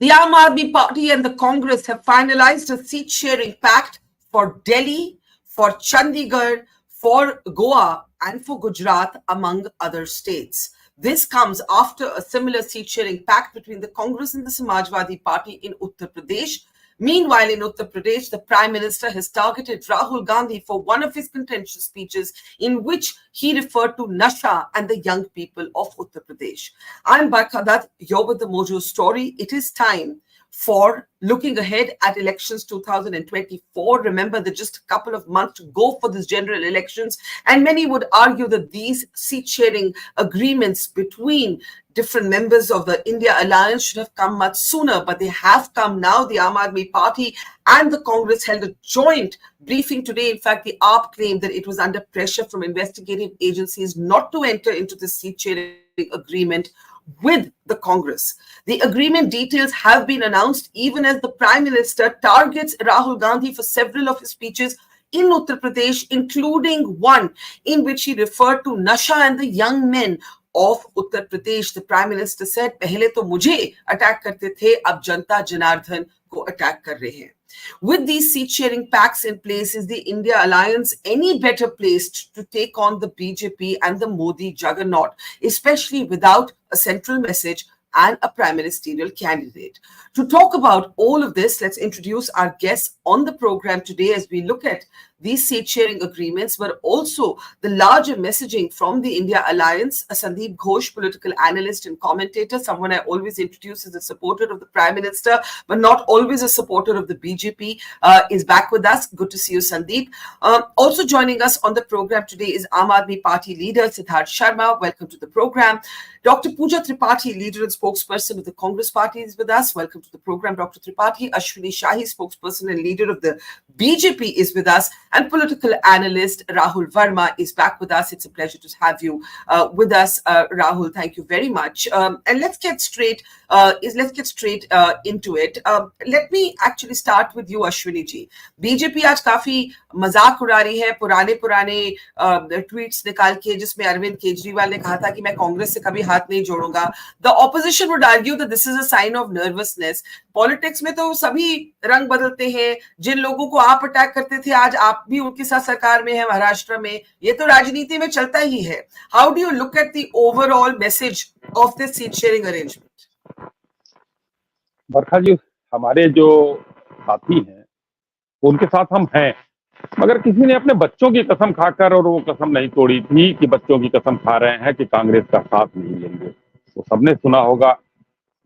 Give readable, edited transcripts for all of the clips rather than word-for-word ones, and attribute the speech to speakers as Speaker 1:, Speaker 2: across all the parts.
Speaker 1: The Aam Aadmi Party and the Congress have finalized a seat-sharing pact for Delhi, for Chandigarh, for Goa, and for Gujarat, among other states. This comes after a similar seat-sharing pact between the Congress and the Samajwadi Party in Uttar Pradesh. Meanwhile, in Uttar Pradesh, the Prime Minister has targeted Rahul Gandhi for one of his contentious speeches in which he referred to Nasha and the young people of Uttar Pradesh. I'm Barkha Dutt, you're with the Mojo story. It is time for looking ahead at elections 2024. Remember that just a couple of months to go for these general elections, and many would argue that these seat-sharing agreements between different members of the India alliance should have come much sooner, but they have come now. The Aam Aadmi Party and the Congress held a joint briefing today. In fact, the AAP claimed that it was under pressure from investigative agencies not to enter into the seat-sharing agreement with the Congress. The agreement details have been announced even as the Prime Minister targets Rahul Gandhi for several of his speeches in Uttar Pradesh, including one in which he referred to Nasha and the young men of Uttar Pradesh. The Prime Minister said, "Pehle to mujhe attack karte the, ab Janta Janardhan ko attack kar rahe hain." With these seat-sharing pacts in place, is the India alliance any better placed to take on the BJP and the Modi juggernaut, especially without a central message and a prime ministerial candidate? To talk about all of this, let's introduce our guests on the program today as we look at these seat-sharing agreements, but also the larger messaging from the India Alliance. Sandeep Ghosh, political analyst and commentator, someone I always introduce as a supporter of the Prime Minister, but not always a supporter of the BJP, is back with us. Good to see you, Sandeep. Also joining us on the program today is Aam Aadmi Party leader Siddharth Sharma. Welcome to the program. Dr. Pooja Tripathi, leader and spokesperson of the Congress Party, is with us. Welcome to the program, Dr. Tripathi. Ashwini Shahi, spokesperson and leader of the BJP, is with us. And political analyst Rahul Verma is back with us. It's a pleasure to have you with us, Rahul. Thank you very much. And let's get straight into it. Let me actually start with you, Ashwini ji. BJP आज काफी मजाक उड़ा रही है पुराने tweets निकाल के, जिसमें अरविंद केजरीवाल ने कहा था कि मैं कांग्रेस से कभी हाथ नहीं जोड़ूंगा. The opposition would argue that this is a sign of nervousness. Politics में तो सभी रंग बदलते हैं. जिन लोगों को आप अटैक करते थे, आज आप भी उनके साथ सरकार में है महाराष्ट्र में. ये तो राजनीति में चलता ही है. How do you look at the overall message of this seat sharing arrangement?
Speaker 2: बरखा जी, हमारे जो साथी हैं उनके साथ हम हैं, मगर किसी ने अपने बच्चों की कसम खाकर और वो कसम नहीं तोड़ी थी कि बच्चों की कसम खा रहे हैं कि कांग्रेस का साथ नहीं लेंगे. तो सबने सुना होगा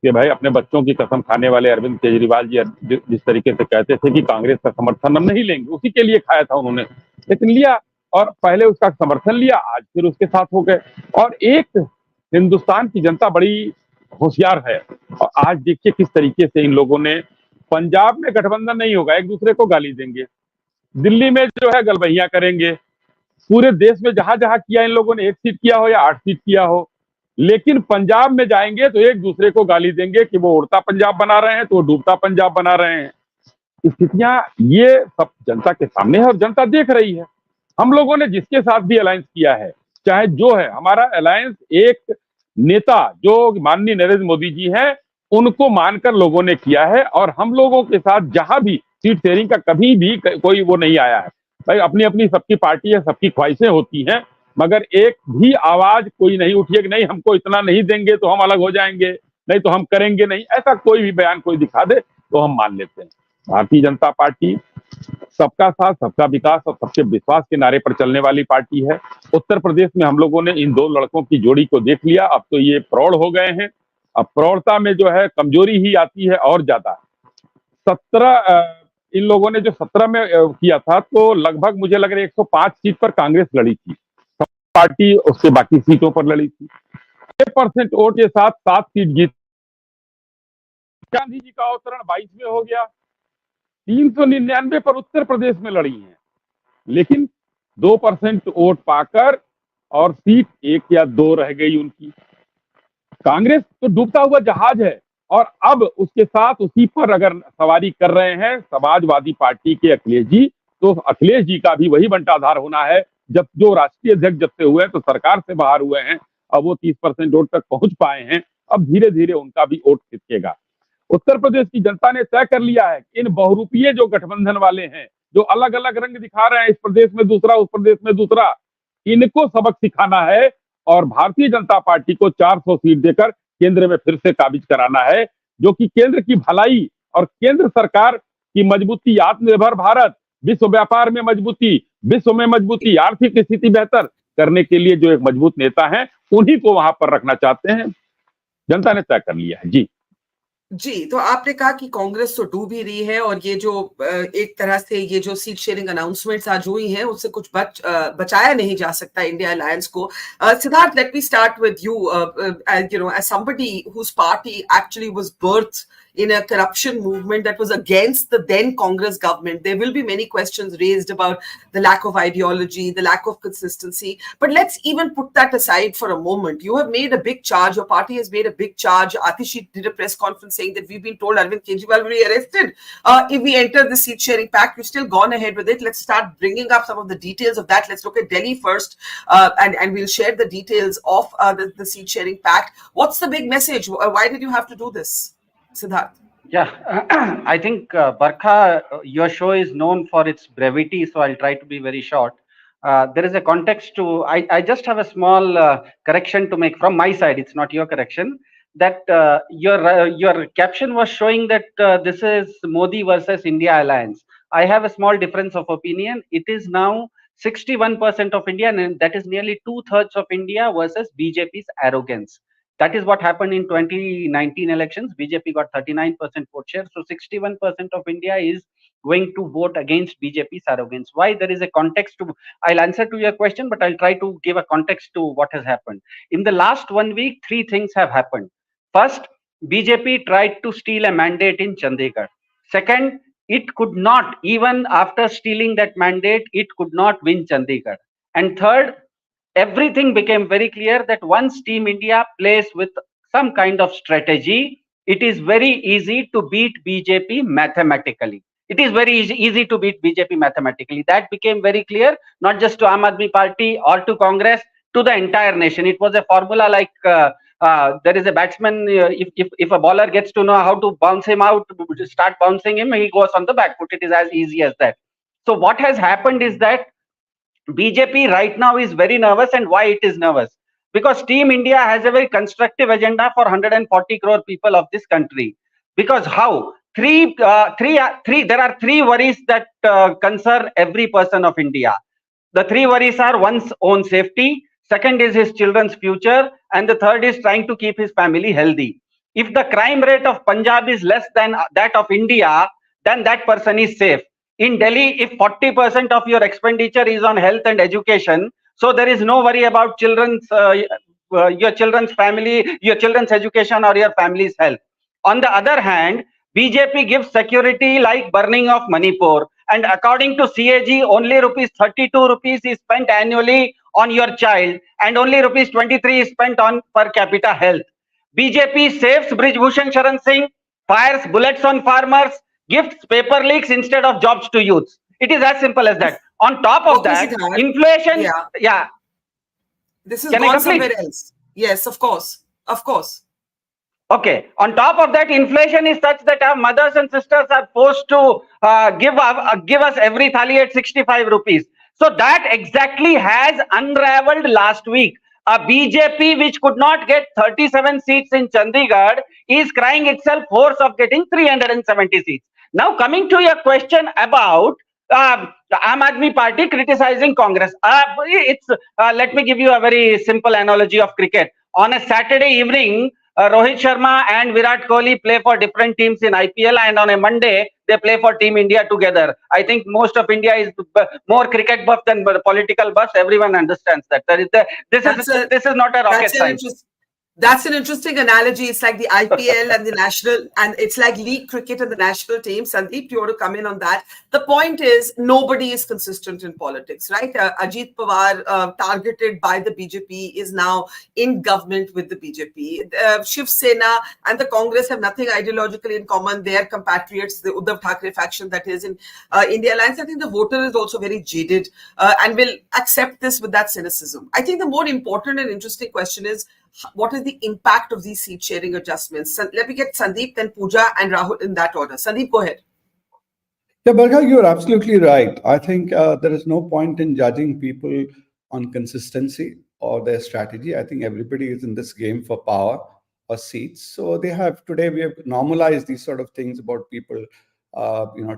Speaker 2: कि भाई अपने बच्चों की कसम खाने वाले अरविंद केजरीवाल जी जिस तरीके से कहते थे कि कांग्रेस का समर्थन हम नहीं लेंगे, उसी के लिए खाया था उन्होंने, लेकिन लिया और पहले उसका समर्थन लिया, आज फिर उसके साथ हो गए. और एक हिंदुस्तान की जनता बड़ी होशियार है और आज देखिए किस तरीके से इन लोगों ने, पंजाब में गठबंधन नहीं होगा, एक दूसरे को गाली देंगे, दिल्ली में जो है गलबहियां करेंगे, पूरे देश में जहां जहां किया इन लोगों ने, 1 सीट किया हो या 8 सीट किया हो, लेकिन पंजाब में जाएंगे तो एक दूसरे को गाली देंगे कि वो उड़ता पंजाब बना रहे हैं तो वो डूबता पंजाब बना रहे हैं. स्थितियां ये सब जनता के सामने है और जनता देख रही है. हम लोगों ने जिसके साथ भी अलायंस किया है, चाहे जो है हमारा अलायंस, एक नेता जो माननीय नरेंद्र मोदी जी हैं उनको मानकर लोगों ने किया है और हम लोगों के साथ जहां भी सीट शेयरिंग का कभी भी कोई वो नहीं आया है. भाई अपनी अपनी सबकी पार्टी है, सबकी ख्वाहिशें होती हैं, मगर एक भी आवाज कोई नहीं उठी है कि नहीं हमको इतना नहीं देंगे तो हम अलग हो जाएंगे, नहीं तो हम करेंगे नहीं. ऐसा कोई भी बयान कोई दिखा दे तो हम मान लेते हैं. भारतीय जनता पार्टी सबका साथ, सबका विकास और सबके विश्वास के नारे पर चलने वाली पार्टी है. उत्तर प्रदेश में हम लोगों ने इन 2 लड़कों की जोड़ी को देख लिया, अब तो ये प्रौढ़ हो गए हैं. अब प्रौढ़ता में जो है कमजोरी ही आती है और ज्यादा. 17 इन लोगों ने जो 17 में किया था तो लगभग मुझे लग रहा है 105 सीट पर कांग्रेस लड़ी थी, पार्टी उसके बाकी सीटों पर लड़ी थी. 6% वोट के साथ 7 सीट जीत. गांधी जी का अवतरण 22 में हो गया. 399 पर उत्तर प्रदेश में लड़ी हैं, लेकिन 2% वोट पाकर और सीट 1 या 2 रह गई उनकी. कांग्रेस तो डूबता हुआ जहाज है और अब उसके साथ उसी पर अगर सवारी कर रहे हैं समाजवादी पार्टी के अखिलेश जी, तो अखिलेश जी का भी वही बंटाधार होना है. जब जो राष्ट्रीय अध्यक्ष जब से हुए हैं तो सरकार से बाहर हुए हैं, अब वो 30% वोट तक पहुंच पाए हैं, अब धीरे धीरे उनका भी वोट खिसकेगा. उत्तर प्रदेश की जनता ने तय कर लिया है इन बहुरूपीय जो गठबंधन वाले हैं, जो अलग अलग रंग दिखा रहे हैं, इस प्रदेश में दूसरा उस प्रदेश में दूसरा, इनको सबक सिखाना है और भारतीय जनता पार्टी को 400 सीट देकर केंद्र में फिर से काबिज कराना है, जो कि केंद्र की भलाई और केंद्र सरकार की मजबूती, आत्मनिर्भर भारत, विश्व व्यापार में मजबूती, विश्व में मजबूती, आर्थिक स्थिति बेहतर करने के लिए जो एक मजबूत नेता है, उन्हीं को वहां पर रखना चाहते हैं। जनता ने तय कर लिया है। जी
Speaker 1: जी, तो आपने कहा कि कांग्रेस तो डूब ही रही है और ये जो एक तरह से ये जो सीट शेयरिंग अनाउंसमेंट्स आज हुई हैं उससे कुछ बचाया नहीं जा सकता इंडिया अलायंस को। Siddharth, let me start with you, as somebody whose party actually was birthed in a corruption movement that was against the then Congress government. There will be many questions raised about the lack of ideology, the lack of consistency. But let's even put that aside for a moment. You have made a big charge. Your party has made a big charge. Atishi did a press conference saying that we've been told Arvind Kejriwal will be arrested if we enter the seat sharing pact. You've still gone ahead with it. Let's start bringing up some of the details of that. Let's look at Delhi first, and we'll share the details of the seat sharing pact. What's the big message? Why did you have to do this, Siddharth?
Speaker 3: Yeah, I think Barkha, your show is known for its brevity, so I'll try to be very short. There is a context to. I just have a small correction to make from my side. It's not your correction. That your caption was showing that this is Modi versus India alliance. I have a small difference of opinion. It is now 61% of India, and that is nearly 2/3 of India versus BJP's arrogance. That is what happened in 2019 elections. BJP got 39% vote share. So 61% of India is going to vote against BJP's arrogance. Why? There is a context to, I'll answer to your question, but I'll try to give a context to what has happened. In the last 1 week, 3 things have happened. First, BJP tried to steal a mandate in Chandigarh. Second, it could not, even after stealing that mandate, it could not win Chandigarh. And third, everything became very clear that once Team India plays with some kind of strategy, it is very easy to beat BJP mathematically. It is very easy to beat BJP mathematically. That became very clear, not just to Aam Aadmi Party or to Congress, to the entire nation. It was a formula like there is a batsman, if a bowler gets to know how to bounce him out, start bouncing him, he goes on the back foot. It is as easy as that. So what has happened is that BJP right now is very nervous. And why it is nervous? Because Team India has a very constructive agenda for 140 crore people of this country. Because how? There are three worries that concern every person of India. The 3 worries are one's own safety, second is his children's future, and the third is trying to keep his family healthy. If the crime rate of Punjab is less than that of India, then that person is safe. In Delhi, if 40% of your expenditure is on health and education, so there is no worry about your children's family, your children's education, or your family's health. On the other hand, BJP gives security like burning of Manipur, and according to CAG, only rupees 32 rupees is spent annually on your child, and only rupees 23 is spent on per capita health. BJP saves Brij Bhushan Sharan Singh, fires bullets on farmers, gifts paper leaks instead of jobs to youths. It is as simple as that. On top of that, inflation. Yeah.
Speaker 1: This is gone somewhere else. Yes, of course. Of course.
Speaker 3: Okay. On top of that, inflation is such that our mothers and sisters are forced to give us every thali at 65 rupees. So that exactly has unraveled last week. A BJP which could not get 37 seats in Chandigarh is crying itself hoarse of getting 370 seats. Now, coming to your question about Aam Aadmi Party criticizing Congress, let me give you a very simple analogy of cricket. On a Saturday evening, Rohit Sharma and Virat Kohli play for different teams in IPL, and on a Monday they play for Team India together. I think most of India is more cricket buff than political buff. Everyone understands that. This is not a rocket science.
Speaker 1: That's an interesting analogy. It's like the IPL and the national, and it's like league cricket and the national team. Sandeep, do you want to come in on that? The point is, nobody is consistent in politics, right? Ajit Pawar, targeted by the BJP, is now in government with the BJP. Shiv Sena and the Congress have nothing ideologically in common. They are compatriots, the Uddhav Thackeray faction that is in India Alliance. I think the voter is also very jaded and will accept this with that cynicism. I think the more important and interesting question is, what is the impact of these seat sharing adjustments? So let me get Sandeep, then Pooja, and Rahul in that order. Sandeep, go ahead.
Speaker 4: Yeah, Barkha, you're absolutely right. I think there is no point in judging people on consistency or their strategy. I think everybody is in this game for power or seats. So today we have normalized these sort of things about people,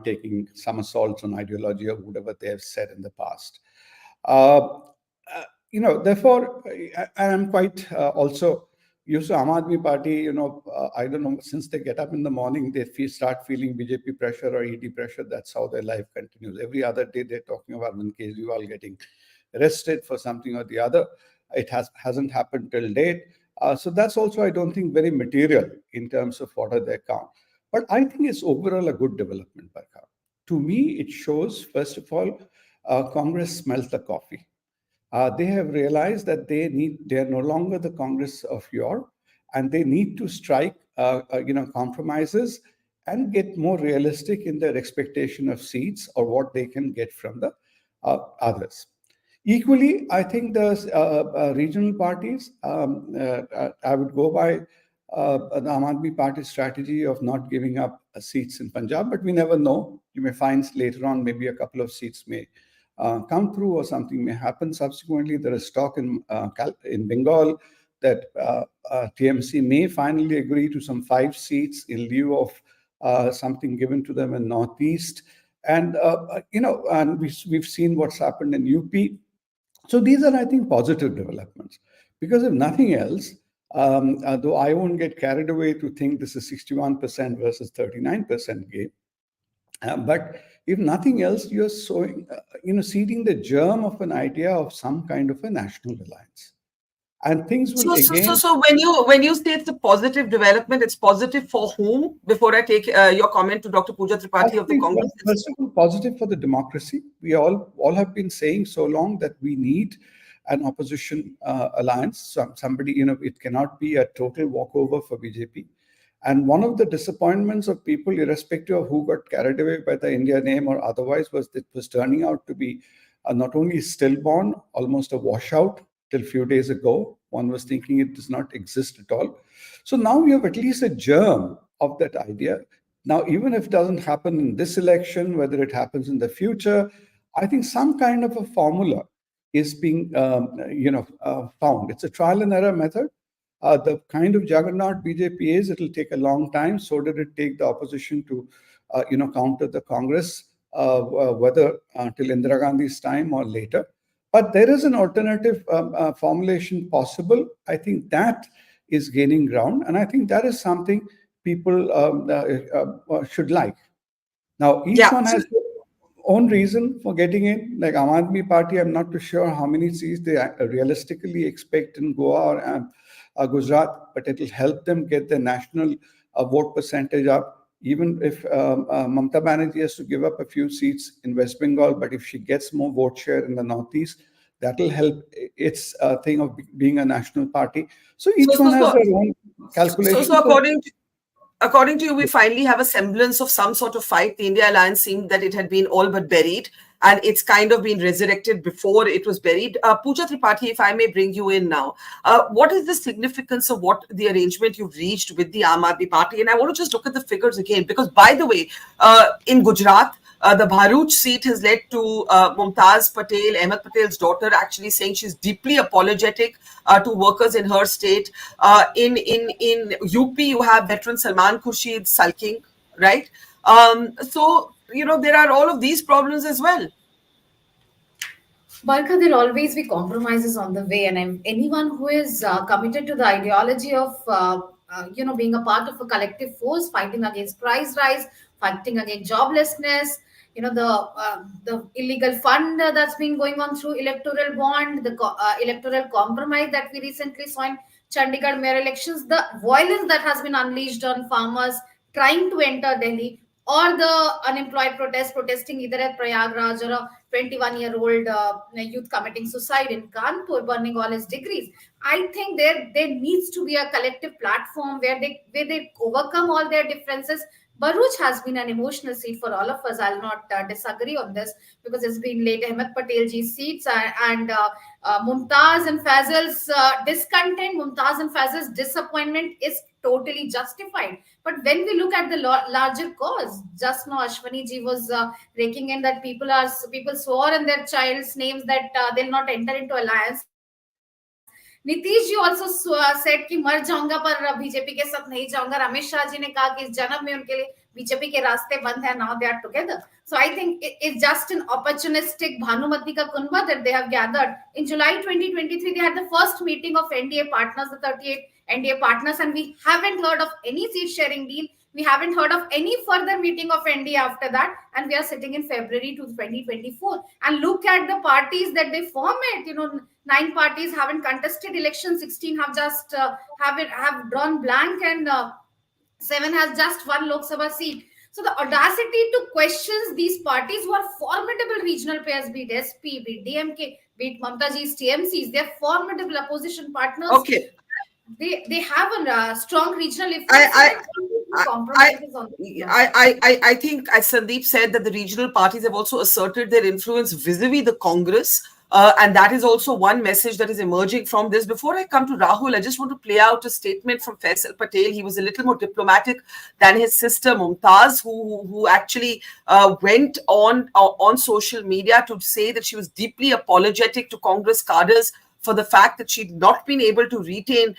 Speaker 4: taking somersaults on ideology or whatever they have said in the past. Uh, Therefore, I'm quite also used to Aam Aadmi Party. I don't know, since they get up in the morning, they start feeling BJP pressure or ED pressure. That's how their life continues. Every other day, they're talking about when Kejriwal getting arrested for something or the other. It hasn't happened till date. So that's also, I don't think, very material in terms of what are their count. But I think it's overall a good development, Barkha. To me, it shows, first of all, Congress smells the coffee. They have realized that they are no longer the Congress of yore, and they need to strike compromises and get more realistic in their expectation of seats or what they can get from the others. Equally, I think the regional parties, I would go by the Aam Aadmi Party strategy of not giving up seats in Punjab, but we never know. You may find later on maybe a couple of seats may come through or something may happen subsequently. There is talk in Bengal that TMC may finally agree to some 5 seats in lieu of something given to them in Northeast. And, and we've seen what's happened in UP. So these are, I think, positive developments. Because if nothing else, though I won't get carried away to think this is 61% versus 39% game, but if nothing else, you're seeding the germ of an idea of some kind of a national alliance. And things will again.
Speaker 1: So when you say it's a positive development, it's positive for whom? Before I take your comment to Dr. Pooja Tripathi of the Congress.
Speaker 4: First of all, positive for the democracy. We all have been saying so long that we need an opposition alliance. So somebody, it cannot be a total walkover for BJP. And one of the disappointments of people, irrespective of who got carried away by the India name or otherwise, was that it was turning out to be not only stillborn, almost a washout till a few days ago. One was thinking it does not exist at all. So now we have at least a germ of that idea. Now, even if it doesn't happen in this election, whether it happens in the future, I think some kind of a formula is being, found. It's a trial and error method. The kind of juggernaut BJP is, it'll take a long time. So did it take the opposition to, counter the Congress, whether till Indira Gandhi's time or later. But there is an alternative formulation possible. I think that is gaining ground. And I think that is something people should like. Now, each one has their own reason for getting in. Like Aam Aadmi Party, I'm not too sure how many seats they realistically expect in Goa or Gujarat, but it'll help them get the national vote percentage up. Even if Mamata Banerjee has to give up a few seats in West Bengal, but if she gets more vote share in the Northeast, that'll help its thing of being a national party. So each one has their own calculation.
Speaker 1: So according to you, we finally have a semblance of some sort of fight. The India Alliance seemed that it had been all but buried, and it's kind of been resurrected before it was buried. Pooja Tripathi, if I may bring you in now, what is the significance of what the arrangement you've reached with the Aam Aadmi Party? And I want to just look at the figures again, because by the way, in Gujarat, the Bharuch seat has led to Mumtaz Patel, Ahmed Patel's daughter, actually saying she's deeply apologetic to workers in her state. In UP, you have veteran Salman Khurshid sulking, right? So, there are all of these problems as well.
Speaker 5: Barkha, there'll always be compromises on the way, and anyone who is committed to the ideology of being a part of a collective force, fighting against price rise, fighting against joblessness, the illegal fund that's been going on through electoral bond, the electoral compromise that we recently saw in Chandigarh mayor elections, the violence that has been unleashed on farmers trying to enter Delhi, or the unemployed protesting either at Prayagraj or a 21-year-old youth committing suicide in Kanpur, burning all his degrees. I think there needs to be a collective platform where they overcome all their differences, Baruch has been an emotional seat for all of us. I'll not disagree on this because it's been late Ahmed Patelji's seats and Mumtaz and Fazal's discontent, Mumtaz and Fazal's disappointment is totally justified. But when we look at the larger cause, just now Ashwani ji was raking in that people swore in their child's names that they'll not enter into alliance. Nitish ji also said कि मर जाऊंगा पर BJP के साथ नहीं जाऊंगा. रमेश शाह जी ने कहा कि इस जन्म में उनके लिए बीजेपी के रास्ते बंद है. Now they are together. So I think it's just an opportunistic Bhanumati ka kunba that they have gathered. In July 2023, they had the first meeting of NDA partners, the 38 NDA partners, and we haven't heard of any seat sharing deal. We haven't heard of any further meeting of NDA after that, and we are sitting in February to 2024. And look at the parties that they form it. 9 parties haven't contested elections, 16 have just have drawn blank, and 7 has just one Lok Sabha seat. So the audacity to question these parties who are formidable regional players, be it SP, be it DMK, be it Mamata ji's TMCs, they're formidable opposition partners.
Speaker 1: Okay.
Speaker 5: They have a strong regional
Speaker 1: I,
Speaker 5: compromises on
Speaker 1: I think, as Sandeep said, that the regional parties have also asserted their influence vis-a-vis the Congress. And that is also one message that is emerging from this. Before I come to Rahul, I just want to play out a statement from Faisal Patel. He was a little more diplomatic than his sister Mumtaz, who actually went on social media to say that she was deeply apologetic to Congress cadres for the fact that she'd not been able to retain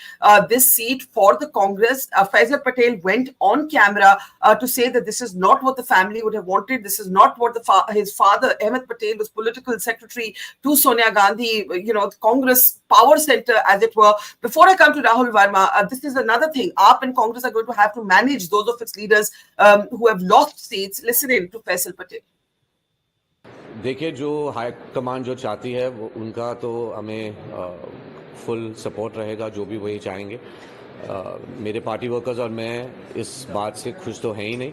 Speaker 1: this seat for the Congress. Faisal Patel went on camera to say that this is not what the family would have wanted. This is not what his father, Ahmed Patel, was political secretary to Sonia Gandhi, the Congress power center, as it were. Before I come to Rahul Verma, this is another thing. AAP and Congress are going to have to manage those of its leaders who have lost seats. Listen in to Faisal Patel.
Speaker 6: देखिए, जो high command जो चाहती है वो उनका तो हमें full support रहेगा, जो भी वही चाहेंगे. मेरे पार्टी वर्कर्स और मैं इस बात से खुश तो हैं ही नहीं,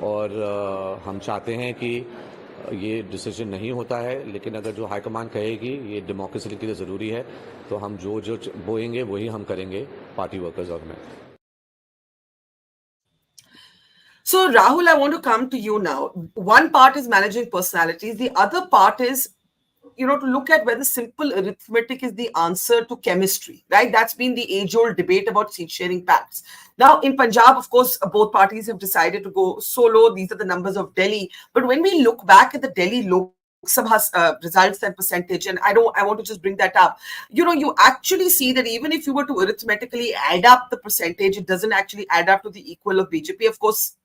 Speaker 6: और हम चाहते हैं कि ये डिसीजन नहीं होता है, लेकिन अगर जो हाईकमान कहेगी ये डेमोक्रेसी के लिए ज़रूरी है, तो हम जो बोएंगे वही हम करेंगे, पार्टी वर्कर्स और मैं.
Speaker 1: So, Rahul, I want to come to you now. One part is managing personalities. The other part is, to look at whether simple arithmetic is the answer to chemistry, right? That's been the age-old debate about seat-sharing pacts. Now, in Punjab, of course, both parties have decided to go solo. These are the numbers of Delhi. But when we look back at the Delhi Lok Sabha results and percentage, and I want to just bring that up. You actually see that even if you were to arithmetically add up the percentage, it doesn't actually add up to the equal of BJP. Of course,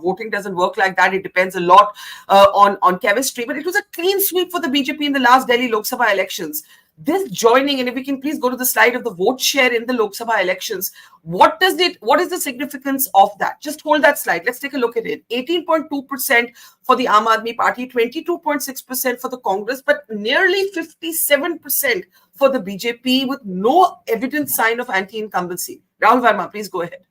Speaker 1: voting doesn't work like that. It depends a lot on chemistry. But it was a clean sweep for the BJP in the last Delhi Lok Sabha elections. This joining, and if we can please go to the slide of the vote share in the Lok Sabha elections, what is the significance of that? Just hold that slide. Let's take a look at it. 18.2% for the Aam Aadmi Party, 22.6% for the Congress, but nearly 57% for the BJP with no evident sign of anti-incumbency. Rahul Verma, please go ahead.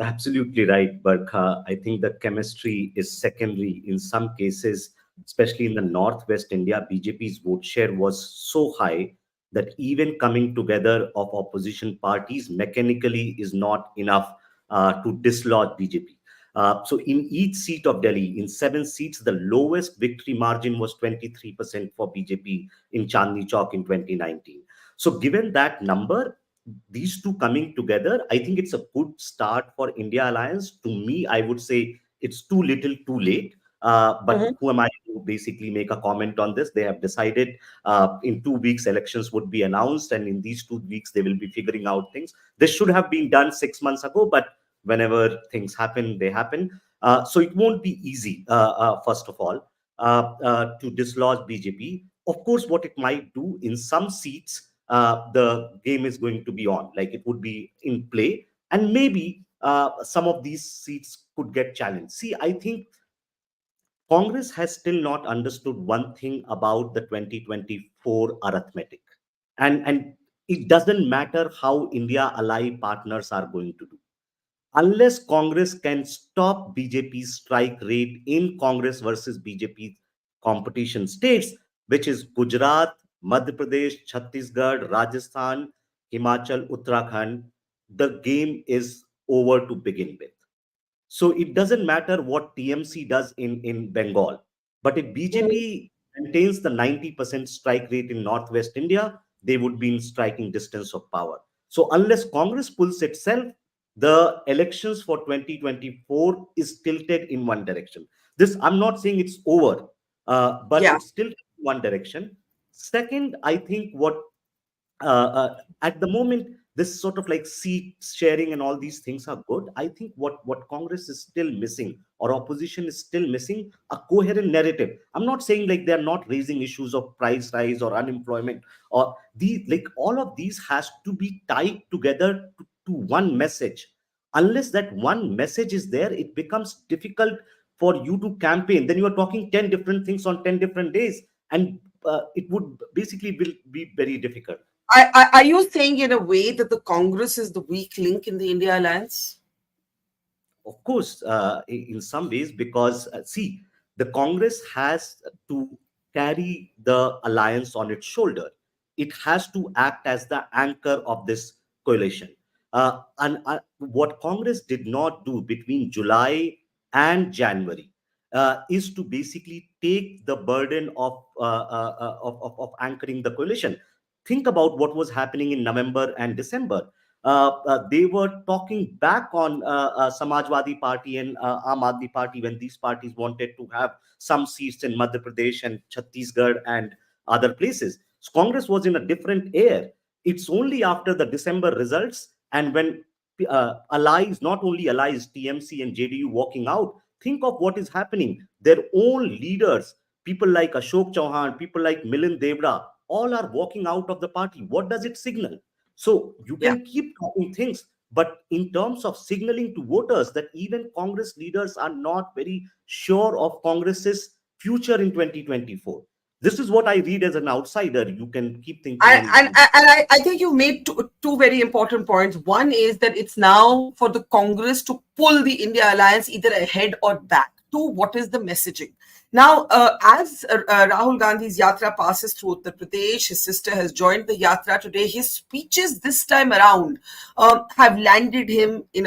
Speaker 7: Absolutely right, Barkha. I think the chemistry is secondary in some cases, especially in the Northwest India. BJP's vote share was so high that even coming together of opposition parties mechanically is not enough to dislodge BJP. So in each seat of Delhi, in 7 seats, the lowest victory margin was 23% for BJP in Chandni Chowk in 2019. So given that number, these two coming together, I think it's a good start for India Alliance. To me, I would say it's too little, too late. But who am I to basically make a comment on this? They have decided in 2 weeks, elections would be announced. And in these 2 weeks, they will be figuring out things. This should have been done 6 months ago, but whenever things happen, they happen. So it won't be easy, first of all, to dislodge BJP. Of course, what it might do in some seats, the game is going to be on, like it would be in play, and maybe some of these seats could get challenged. See, I think Congress has still not understood one thing about the 2024 arithmetic, and it doesn't matter how India ally partners are going to do. Unless Congress can stop BJP's strike rate in Congress versus BJP competition states, which is Gujarat, Madhya Pradesh, Chhattisgarh, Rajasthan, Himachal, Uttarakhand, the game is over to begin with. So it doesn't matter what TMC does in Bengal. But if BJP maintains the 90% strike rate in Northwest India, they would be in striking distance of power. So unless Congress pulls itself, the elections for 2024 is tilted in one direction. This, I'm not saying it's over, but
Speaker 1: Yeah.
Speaker 7: it's still one direction. Second, I think what at the moment, this sort of like seat sharing and all these things are good. I think what Congress is still missing, or opposition is still missing, a coherent narrative. I'm not saying like they're not raising issues of price rise or unemployment, or the like all of these has to be tied together to one message. Unless that one message is there, it becomes difficult for you to campaign. Then you are talking 10 different things on 10 different days, and it would basically will be very difficult.
Speaker 1: Are you saying in a way that the Congress is the weak link in the India alliance?
Speaker 7: Of course, in some ways, because see, the Congress has to carry the alliance on its shoulder. It has to act as the anchor of this coalition. And what Congress did not do between July and January is to basically take the burden of anchoring the coalition. Think about what was happening in November and December. They were talking back on Samajwadi Party and Aam Aadmi Party when these parties wanted to have some seats in Madhya Pradesh and Chhattisgarh and other places. So Congress was in a different air. It's only after the December results and when allies, not only allies, TMC and JDU walking out, think of what is happening. Their own leaders, people like Ashok Chauhan, people like Milind Devra, all are walking out of the party. What does it signal? So you
Speaker 1: Yeah.
Speaker 7: can keep talking things, but in terms of signaling to voters that even Congress leaders are not very sure of Congress's future in 2024. This is what I read as an outsider. You can keep thinking
Speaker 1: I think you made two very important points. One is that it's now for the Congress to pull the India alliance either ahead or back. Two, what is the messaging? Now, as Rahul Gandhi's yatra passes through Uttar Pradesh, his sister has joined the yatra today. His speeches this time around have landed him in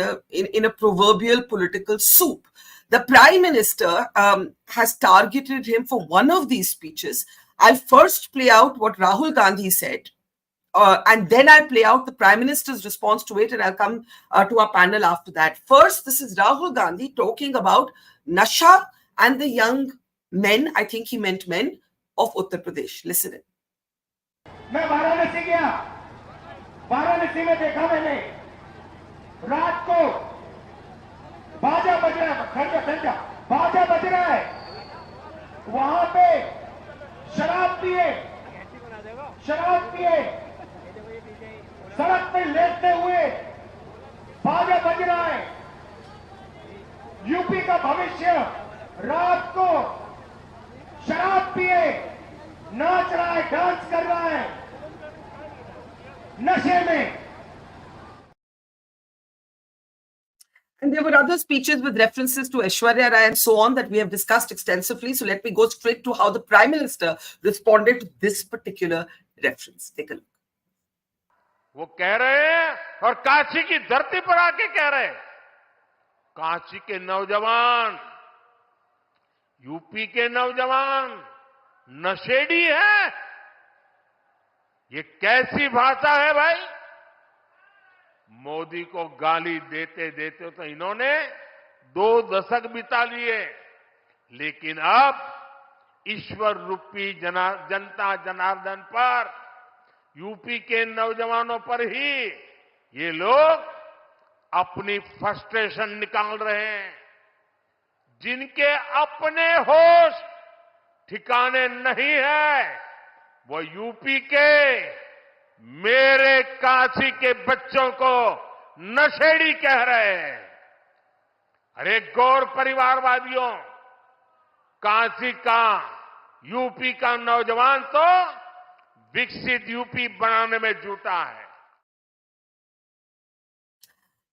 Speaker 1: a proverbial political soup. The Prime Minister has targeted him for one of these speeches. I'll first play out what Rahul Gandhi said, and then I'll play out the Prime Minister's response to it, and I'll come to our panel after that. First, this is Rahul Gandhi talking about Nasha and the young men, I think he meant men, of Uttar Pradesh. Listen in.
Speaker 8: मैं वाराणसी गया, वाराणसी में देखा मैंने रात को बाजा बज रहा है, ठंडा बाजा बज रहा है, वहां पे शराब पिए सड़क पे लेटते हुए बाजा बज रहा है। यूपी का भविष्य रात को शराब पिए नाच रहा है, डांस कर रहा है नशे में।
Speaker 1: And there were other speeches with references to Aishwarya Rai and so on that we have discussed extensively. So let me go straight to how the Prime Minister responded to this particular reference. Take a look.
Speaker 9: वो कह रहे हैं और काशी की धरती पर आके कह रहे हैं, काशी के नौजवान, यूपी के नौजवान नशेड़ी है। ये कैसी भाषा है भाई? मोदी को गाली देते देते तो इन्होंने 2 दशक बिता लिए, लेकिन अब ईश्वर रूपी जनता जनार्दन पर, यूपी के नौजवानों पर ही ये लोग अपनी फ्रस्ट्रेशन निकाल रहे हैं। जिनके अपने होश ठिकाने नहीं है, वो यूपी के मेरे काशी के बच्चों को नशेड़ी कह रहे हैं। अरे गौर परिवारवादियों, काशी का, यूपी का नौजवान तो विकसित यूपी बनाने में जुटा है।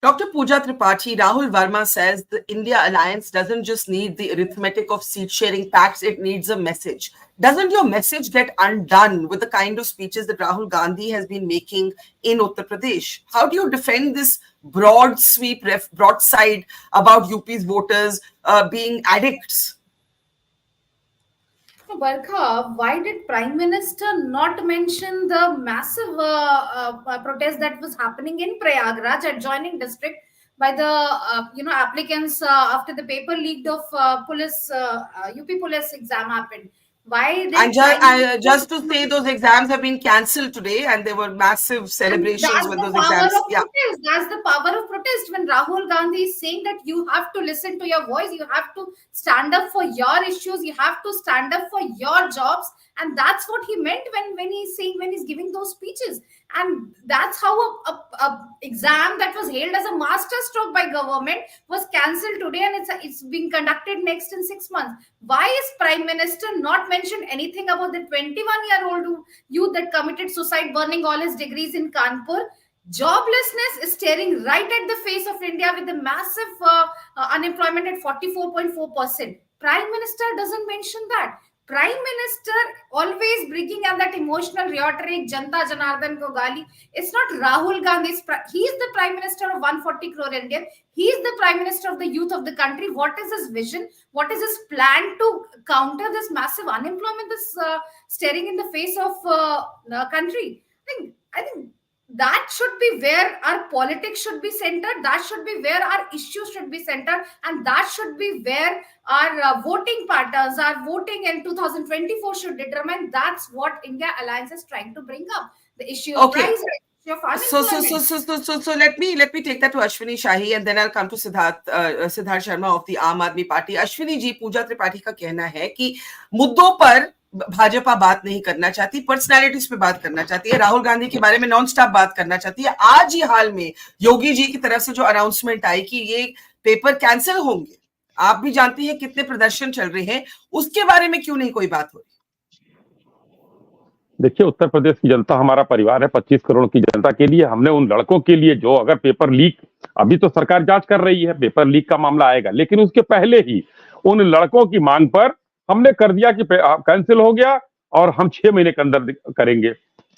Speaker 1: Dr. Pooja Tripathi, Rahul Verma says the India alliance doesn't just need the arithmetic of seat-sharing pacts, it needs a message. Doesn't your message get undone with the kind of speeches that Rahul Gandhi has been making in Uttar Pradesh? How do you defend this broad sweep, broadside about UP's voters being addicts?
Speaker 5: Barkha, why did Prime Minister not mention the massive protest that was happening in Prayagraj, adjoining district, by the applicants after the paper leaked of UP police exam happened? Why did
Speaker 1: And
Speaker 5: Prime
Speaker 1: just to say, those exams have been cancelled today, and there were massive celebrations
Speaker 5: that's
Speaker 1: when
Speaker 5: the
Speaker 1: those
Speaker 5: power
Speaker 1: exams.
Speaker 5: of protest. That's the power of protest. When Rahul Gandhi is saying that you have to listen to your voice, you have to stand up for your issues, you have to stand up for your jobs, and that's what he meant when he's giving those speeches. And that's how a exam that was hailed as a master stroke by government was cancelled today, and it's being conducted next in 6 months. Why is Prime Minister not mentioned anything about the 21-year-old youth that committed suicide, burning all his degrees in Kanpur? Joblessness is staring right at the face of India with a massive unemployment at 44.4%. Prime Minister doesn't mention that. Prime Minister always bringing up that emotional rhetoric, Janta Janardan ko gali. It's not Rahul Gandhi. He's the Prime Minister of 140 crore Indian. He's the Prime Minister of the youth of the country. What is his vision? What is his plan to counter this massive unemployment that's staring in the face of the country? I think that should be where our politics should be centered. That should be where our issues should be centered, and that should be where our voting patterns, our voting in 2024 should determine. That's what India Alliance is trying to bring up: the issue of price, the issue of unemployment.
Speaker 1: So let me take that to Ashwini Shahi, and then I'll come to Siddharth Sharma of the Aam Aadmi Party. Ashwini ji, Pooja Tripathi का कहना है कि मुद्दों पर भाजपा बात नहीं करना चाहती, पर्सनालिटीज पे बात करना चाहती है, राहुल गांधी के बारे में नॉन स्टॉप बात करना चाहती है। आज ही हाल में योगी जी की तरफ से जो अनाउंसमेंट आई कि ये पेपर कैंसिल होंगे, आप भी जानती हैं कितने प्रदर्शन चल रहे हैं, उसके बारे में क्यों नहीं कोई बात हो रही?
Speaker 2: देखिए, उत्तर प्रदेश की जनता हमारा परिवार है। 25 करोड़ की जनता के लिए हमने उन लड़कों के लिए जो अगर पेपर लीक, अभी तो सरकार जांच कर रही है, पेपर लीक का मामला आएगा, लेकिन उसके पहले ही उन लड़कों की मांग पर हमने कर दिया कि कैंसिल हो गया और हम 6 महीने के अंदर करेंगे।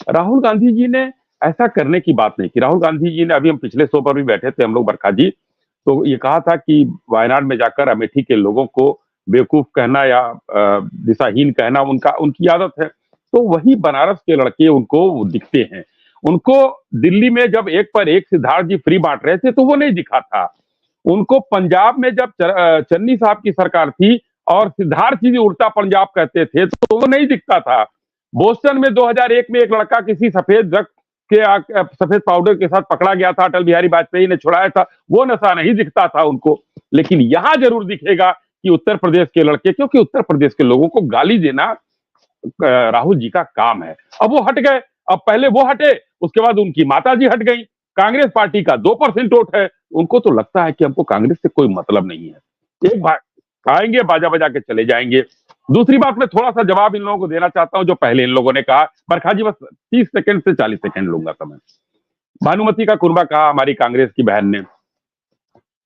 Speaker 2: राहुल गांधी जी ने ऐसा करने की बात नहीं की। राहुल गांधी जी ने, अभी हम पिछले शो पर भी बैठे थे हम लोग बरखा जी, तो ये कहा था कि वायनाड में जाकर अमेठी के लोगों को बेवकूफ कहना या दिशाहीन कहना उनकी आदत है। तो वही बनारस के लड़के उनको दिखते हैं। उनको दिल्ली में जब एक पर एक सिद्धार्थ जी फ्री बांट रहे थे तो वो नहीं दिखा था। उनको पंजाब में जब चन्नी साहब की सरकार थी और सिद्धार्थ जी उल्टा पंजाब कहते थे तो वो नहीं दिखता था। बोस्टन में 2001 में एक लड़का किसी सफेद पाउडर के साथ पकड़ा गया था, अटल बिहारी वाजपेयी ने छुड़ाया था, वो नशा नहीं दिखता था उनको। लेकिन यहां जरूर दिखेगा कि उत्तर प्रदेश के लड़के, क्योंकि उत्तर प्रदेश के लोगों को गाली देना राहुल जी का काम है। अब वो हट गए, अब पहले वो हटे, उसके बाद उनकी माता जी हट गई। कांग्रेस पार्टी का 2% वोट है, उनको तो लगता है कि हमको कांग्रेस से कोई मतलब नहीं है। एक बार आएंगे, बाजा बजा के चले जाएंगे। दूसरी बात, मैं थोड़ा सा जवाब इन लोगों को देना चाहता हूं जो पहले इन लोगों ने कहा। बरखा जी, बस 30 सेकंड से 40 सेकंड लूंगा समय। भानुमति का कुर्बा कहा हमारी कांग्रेस की बहन ने,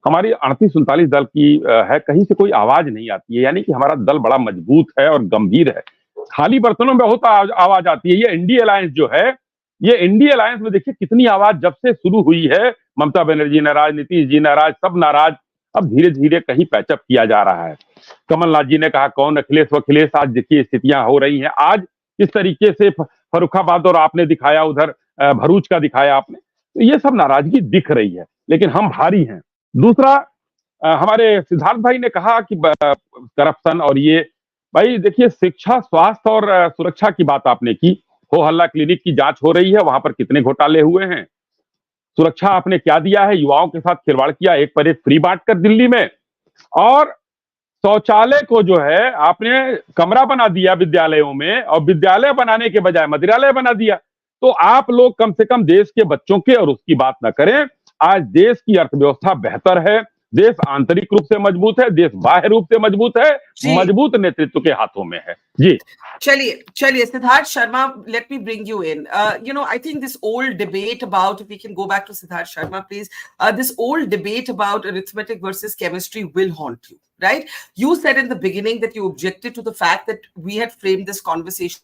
Speaker 2: हमारी 38-39 दल की है, कहीं से कोई आवाज नहीं आती है, यानी कि हमारा दल बड़ा मजबूत है और गंभीर है। खाली बर्तनों में बहुत आवाज आती है। ये इंडी अलायंस जो है, ये इंडी अलायंस में देखिए कितनी आवाज जब से शुरू हुई है। ममता बनर्जी नाराज, नीतीश जी नाराज, सब नाराज। अब धीरे धीरे कहीं पैचअप किया जा रहा है। कमलनाथ जी ने कहा कौन अखिलेश वखिलेश, आज देखिए स्थितियां हो रही हैं। आज किस तरीके से फर्रुखाबाद और आपने दिखाया, उधर भरूच का दिखाया आपने, तो ये सब नाराजगी दिख रही है, लेकिन हम भारी हैं। दूसरा, हमारे सिद्धार्थ भाई ने कहा कि करप्शन और ये, भाई देखिए शिक्षा, स्वास्थ्य और सुरक्षा की बात आपने की। हो हल्ला क्लिनिक की जांच हो रही है, वहां पर कितने घोटाले हुए हैं। सुरक्षा आपने क्या दिया है, युवाओं के साथ खिलवाड़ किया, एक पर एक फ्री बांटकर दिल्ली में। और शौचालय को जो है आपने कमरा बना दिया विद्यालयों में, और विद्यालय बनाने के बजाय मदिरालय बना दिया। तो आप लोग कम से कम देश के बच्चों के और उसकी बात ना करें। आज देश की अर्थव्यवस्था बेहतर है, देश आंतरिक रूप से मजबूत है, देश बाह्य रूप से मजबूत है,
Speaker 1: जी।
Speaker 2: मजबूत नेतृत्व के हाथों में है। जी
Speaker 1: चलिए Siddharth Sharma, let me bring you in. I think this old debate about, if we can go back to Siddharth Sharma, please. This old debate about arithmetic versus chemistry will haunt you, right? You said in the beginning that you objected to the fact that we had framed this conversation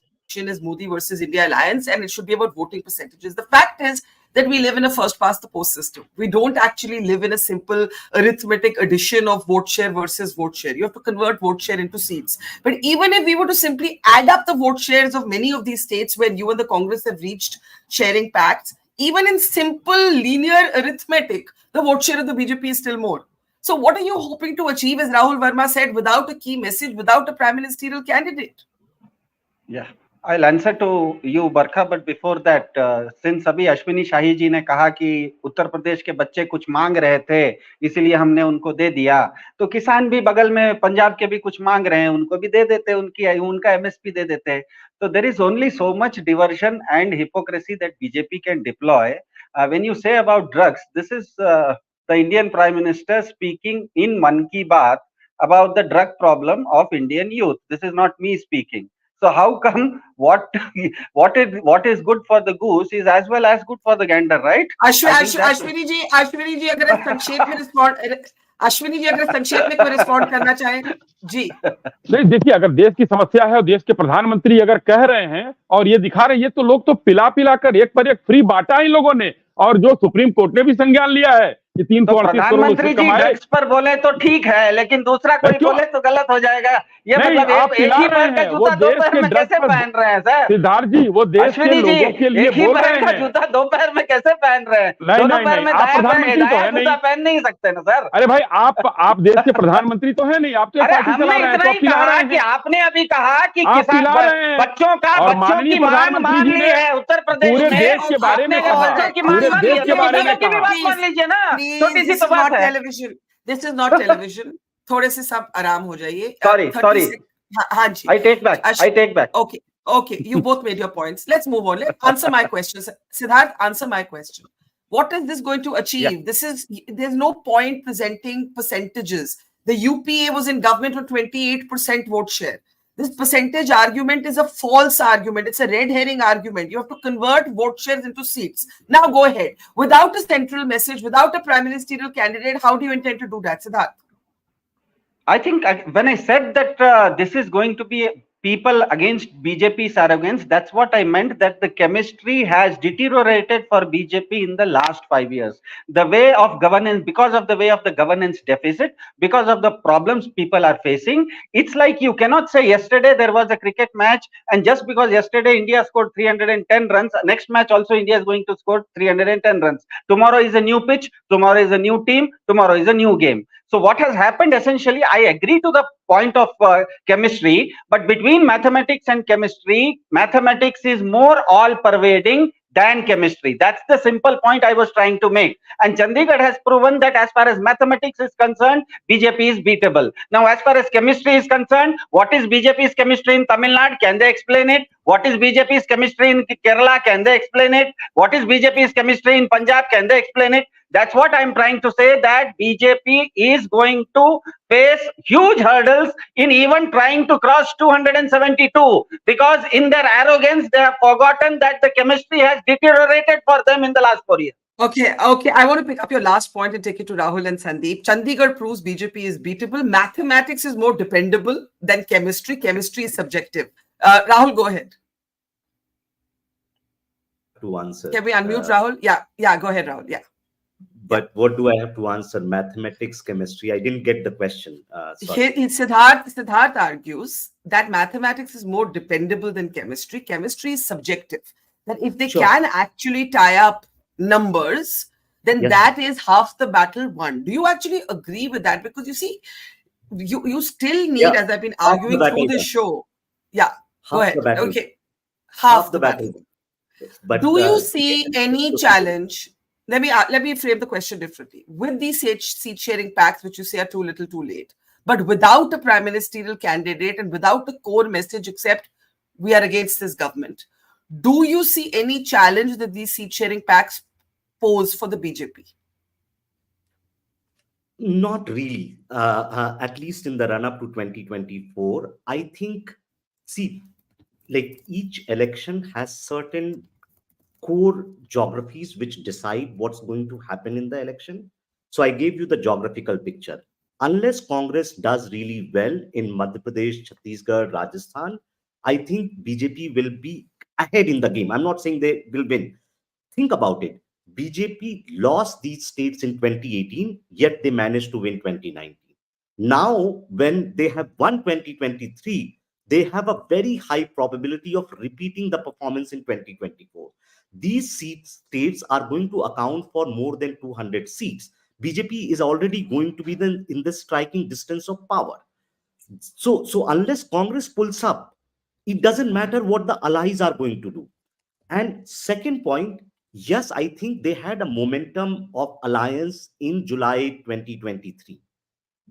Speaker 1: as Modi versus India alliance, and it should be about voting percentages. The fact is that we live in a first past the post system. We don't actually live in a simple arithmetic addition of vote share versus vote share. You have to convert vote share into seats. But even if we were to simply add up the vote shares of many of these states where you and the Congress have reached sharing pacts, even in simple linear arithmetic, the vote share of the BJP is still more. So what are you hoping to achieve, as Rahul Verma said, without a key message, without a prime ministerial candidate?
Speaker 3: Yeah. I'll answer to you, Barkha, but before that, since अभी अश्विनी शाही जी ने कहा कि उत्तर प्रदेश के बच्चे कुछ मांग रहे थे, इसीलिए हमने उनको दे दिया, तो किसान भी बगल में पंजाब के भी कुछ मांग रहे हैं, उनको भी दे देते, उनका एमएसपी दे देते. So there is only so much diversion and hypocrisy that BJP can deploy. When you say about drugs, this is the Indian Prime Minister speaking in Mann Ki Baat about the drug problem of Indian youth. This is not me speaking. So how come what is good for the goose is as well as good for the gander, right?
Speaker 1: Ashwini ji अगर संक्षेप में respond करना चाहें जी.
Speaker 2: नहीं, देखिए, अगर देश की समस्या है और देश के प्रधानमंत्री अगर कह रहे हैं और ये दिखा रहे हैं, ये तो लोग तो पिला कर एक पर एक फ्री बांटा इन लोगों ने, और जो सुप्रीम कोर्ट ने भी संज्ञान लिया है कि 338 करोड़
Speaker 3: प्रधानमंत्री जी ड्रग्स पर बोले तो ठीक है, लेकिन दूसरा कोई बोले तो गलत हो जाएगा. ये मतलब एक ही पैर का जूता दो पैर में कैसे पहन रहे हैं सर?
Speaker 2: सिद्धार्थ जी, वो देश के लोगों के लिए बोल रहे हैं.
Speaker 3: जूता दो पैर में कैसे पहन रहे हैं? दोनों पैर में
Speaker 2: प्रधानमंत्री तो है नहीं,
Speaker 3: पहन नहीं सकते ना सर.
Speaker 2: अरे भाई, आप देश के प्रधानमंत्री तो है नहीं, आप तो पार्टी चला रहे हैं, तो पिला रहे हैं.
Speaker 3: आपने अभी कहा कि किसान बच्चों की मांग मान ली है उत्तर प्रदेश में,
Speaker 2: पूरे देश के बारे में कहा, पूरे देश के बारे में कहा.
Speaker 3: मान लीजिए ना, छोटी सी तो बात है.
Speaker 1: This is not television. थोड़े से सब आराम हो जाइए.
Speaker 3: Sorry.
Speaker 1: हाँ जी.
Speaker 3: I take back.
Speaker 1: Okay. You both made your points. Let's move on. Let's answer my questions. Siddharth, answer my question. What is this going to achieve? Yeah. There's no point presenting percentages. The UPA was in government with 28% vote share. This percentage argument is a false argument. It's a red herring argument. You have to convert vote shares into seats. Now go ahead. Without a central message, without a prime ministerial candidate, how do you intend to do that, Siddharth?
Speaker 3: I think when I said that this is going to be people against BJP's arrogance, that's what I meant, that the chemistry has deteriorated for BJP in the last 5 years. The way of governance, because of the way of the governance deficit, because of the problems people are facing, it's like you cannot say yesterday there was a cricket match, and just because yesterday India scored 310 runs, next match also India is going to score 310 runs. Tomorrow is a new pitch, tomorrow is a new team, tomorrow is a new game. So what has happened essentially, I agree to the point of chemistry, but between mathematics and chemistry, mathematics is more all-pervading than chemistry. That's the simple point I was trying to make. And Chandigarh has proven that as far as mathematics is concerned, BJP is beatable. Now, as far as chemistry is concerned, what is BJP's chemistry in Tamil Nadu? Can they explain it? What is BJP's chemistry in Kerala? Can they explain it? What is BJP's chemistry in Punjab? Can they explain it? That's what I'm trying to say, that BJP is going to face huge hurdles in even trying to cross 272, because in their arrogance, they have forgotten that the chemistry has deteriorated for them in the last 4 years.
Speaker 1: Okay. I want to pick up your last point and take it to Rahul and Sandeep. Chandigarh proves BJP is beatable. Mathematics is more dependable than chemistry. Chemistry is subjective. Rahul, go ahead.
Speaker 7: To answer.
Speaker 1: Can we unmute Rahul? Yeah, go ahead, Rahul. Yeah.
Speaker 7: But what do I have to answer? Mathematics, chemistry? I didn't get the question.
Speaker 1: Siddharth argues that mathematics is more dependable than chemistry. Chemistry is subjective. That if they can actually tie up numbers, then that is half the battle won. Do you actually agree with that? Because you see, you still need, as I've been arguing through this show. Yeah, go ahead. Okay, half the battle.
Speaker 7: But
Speaker 1: do you see any challenge? Let me frame the question differently. With these seat sharing pacts, which you say are too little, too late, but without a prime ministerial candidate and without a core message except we are against this government, do you see any challenge that these seat sharing pacts pose for the BJP?
Speaker 7: Not really. At least in the run up to 2024, I think, see, like each election has certain core geographies which decide what's going to happen in the election. So I gave you the geographical picture. Unless Congress does really well in Madhya Pradesh, Chhattisgarh, Rajasthan, I think BJP will be ahead in the game. I'm not saying they will win. Think about it. BJP lost these states in 2018, yet they managed to win 2019. Now, when they have won 2023, they have a very high probability of repeating the performance in 2024. These states are going to account for more than 200 seats. BJP is already going to be in the striking distance of power. So unless Congress pulls up, it doesn't matter what the allies are going to do. And second point, yes, I think they had a momentum of alliance in July 2023.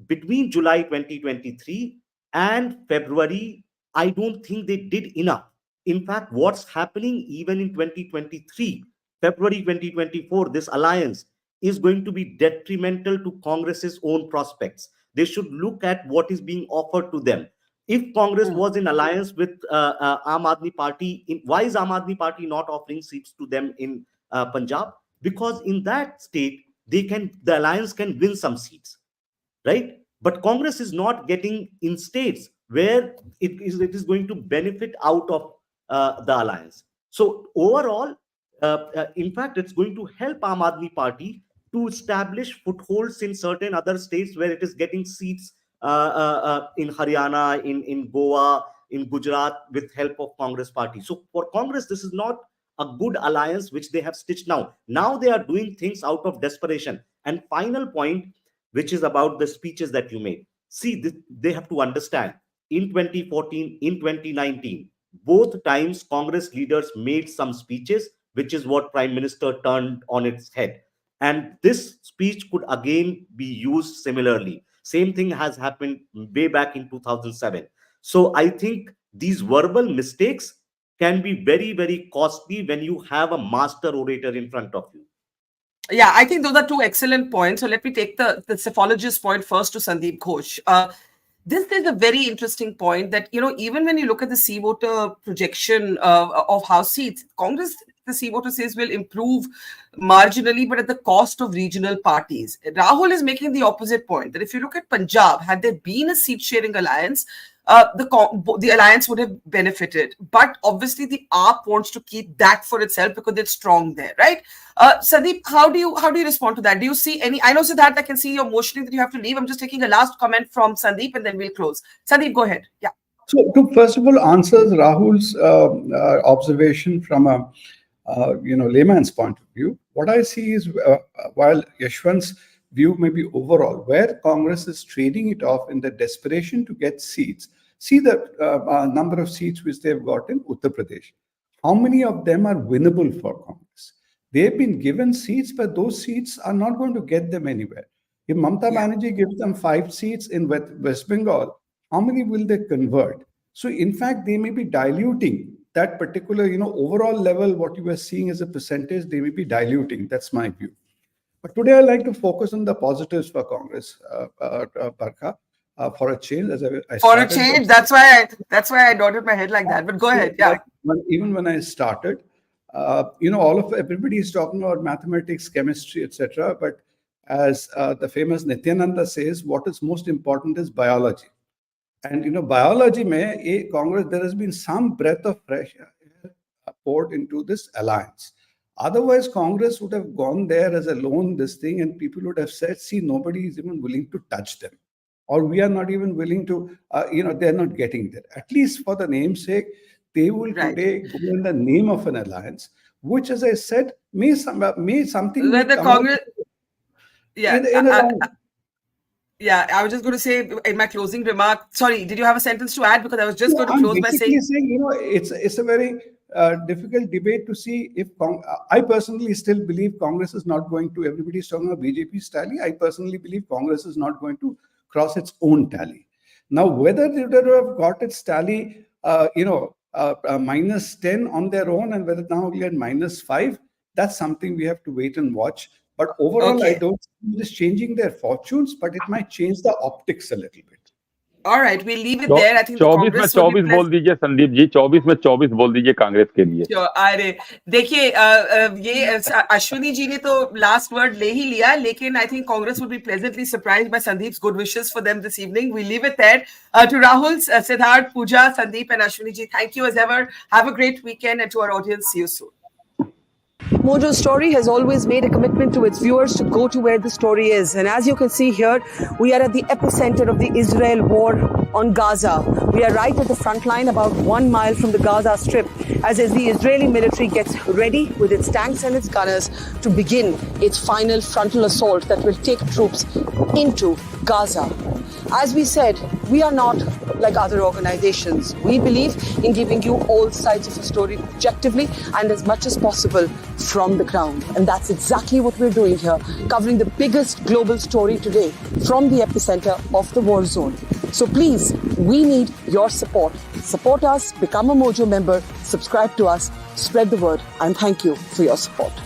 Speaker 7: Between July 2023 and February, I don't think they did enough. In fact, what's happening even in 2023, February 2024, this alliance is going to be detrimental to Congress's own prospects. They should look at what is being offered to them. If Congress was in alliance with Aam Aadmi Party, why is Aam Aadmi Party not offering seats to them in Punjab? Because in that state, the alliance can win some seats, right? But Congress is not getting in states where it is going to benefit out of the alliance. So overall, in fact, it's going to help Aam Aadmi Party to establish footholds in certain other states where it is getting seats in Haryana, in Goa, in Gujarat with help of Congress party. So for Congress, this is not a good alliance which they have stitched now. Now they are doing things out of desperation. And final point, which is about the speeches that you made. See, they have to understand in 2014, in 2019, both times Congress leaders made some speeches, which is what Prime Minister turned on its head. And this speech could again be used similarly. Same thing has happened way back in 2007. So I think these verbal mistakes can be very, very costly when you have a master orator in front of you.
Speaker 1: Yeah, I think those are two excellent points. So let me take the cephalogist point first to Sandeep Ghosh. This is a very interesting point that, even when you look at the sea voter projection of House seats, Congress, the sea voter says, will improve marginally, but at the cost of regional parties. Rahul is making the opposite point that if you look at Punjab, had there been a seat sharing alliance, the alliance would have benefited. But obviously, the AAP wants to keep that for itself because it's strong there, right? Sandeep, how do you respond to that? Do you see any? I know, Siddharth, I can see you're motioning that you have to leave. I'm just taking a last comment from Sandeep, and then we'll close. Sandeep, go ahead. Yeah.
Speaker 4: So, to first of all answer Rahul's observation from a layman's point of view, what I see is while Yashwant's view may be overall, where Congress is trading it off in the desperation to get seats. See the number of seats which they've got in Uttar Pradesh. How many of them are winnable for Congress? They've been given seats, but those seats are not going to get them anywhere. If Mamata Banerjee gives them 5 seats in West Bengal, how many will they convert? So in fact, they may be diluting that particular, overall level, what you were seeing as a percentage, they may be diluting. That's my view. But today I'd like to focus on the positives for Congress, Barkha, for a change. As I
Speaker 1: for a change, that's why I nodded my head like that. But go ahead, yeah.
Speaker 4: Even when I started, everybody is talking about mathematics, chemistry, etc. But as the famous Nityananda says, what is most important is biology. And biology may Congress, there has been some breath of fresh air poured into this alliance. Otherwise, Congress would have gone there as a lone this thing, and people would have said, see, nobody is even willing to touch them. Or we are not even willing to, they're not getting there. At least for the namesake, they will today go in the name of an alliance, which, as I said, may something.
Speaker 1: When the Congress, yeah, I was just going to say in my closing remark. Sorry, did you have a sentence to add? Because I was just going to close by saying,
Speaker 4: it's a very difficult debate to see if I personally still believe Congress is not going to. Everybody's talking about BJP's tally. I personally believe Congress is not going to cross its own tally. Now, whether they would have got its tally, minus 10 on their own, and whether now we get minus 5, that's something we have to wait and watch. But overall,
Speaker 1: Okay.
Speaker 4: I don't see this changing their fortunes, but it might change the optics a little bit.
Speaker 1: All right, we'll leave it there. I think the
Speaker 2: 24 में
Speaker 1: Congress will be
Speaker 2: 24 बोल दीजिए संदीप जी, 24 में 24 बोल दीजिए कांग्रेस के लिए।
Speaker 1: अरे देखिए ये अश्विनी जी ने तो लास्ट वर्ड ले ही लिया, लेकिन I think Congress would be pleasantly surprised by Sandeep's good wishes for them this evening. We leave it there. To Rahul, Siddharth, Pooja, Sandeep and Ashwini ji, thank you as ever. Have a great weekend and to our audience, see you soon. Mojo Story has always made a commitment to its viewers to go to where the story is. And as you can see here, we are at the epicenter of the Israel war on Gaza. We are right at the front line, about 1 mile from the Gaza Strip, as the Israeli military gets ready with its tanks and its gunners to begin its final frontal assault that will take troops into Gaza. As we said, we are not like other organizations. We believe in giving you all sides of the story objectively and as much as possible from the ground. And that's exactly what we're doing here, covering the biggest global story today from the epicenter of the war zone. So please, we need your support. Support us, become a Mojo member, subscribe to us, spread the word, and thank you for your support.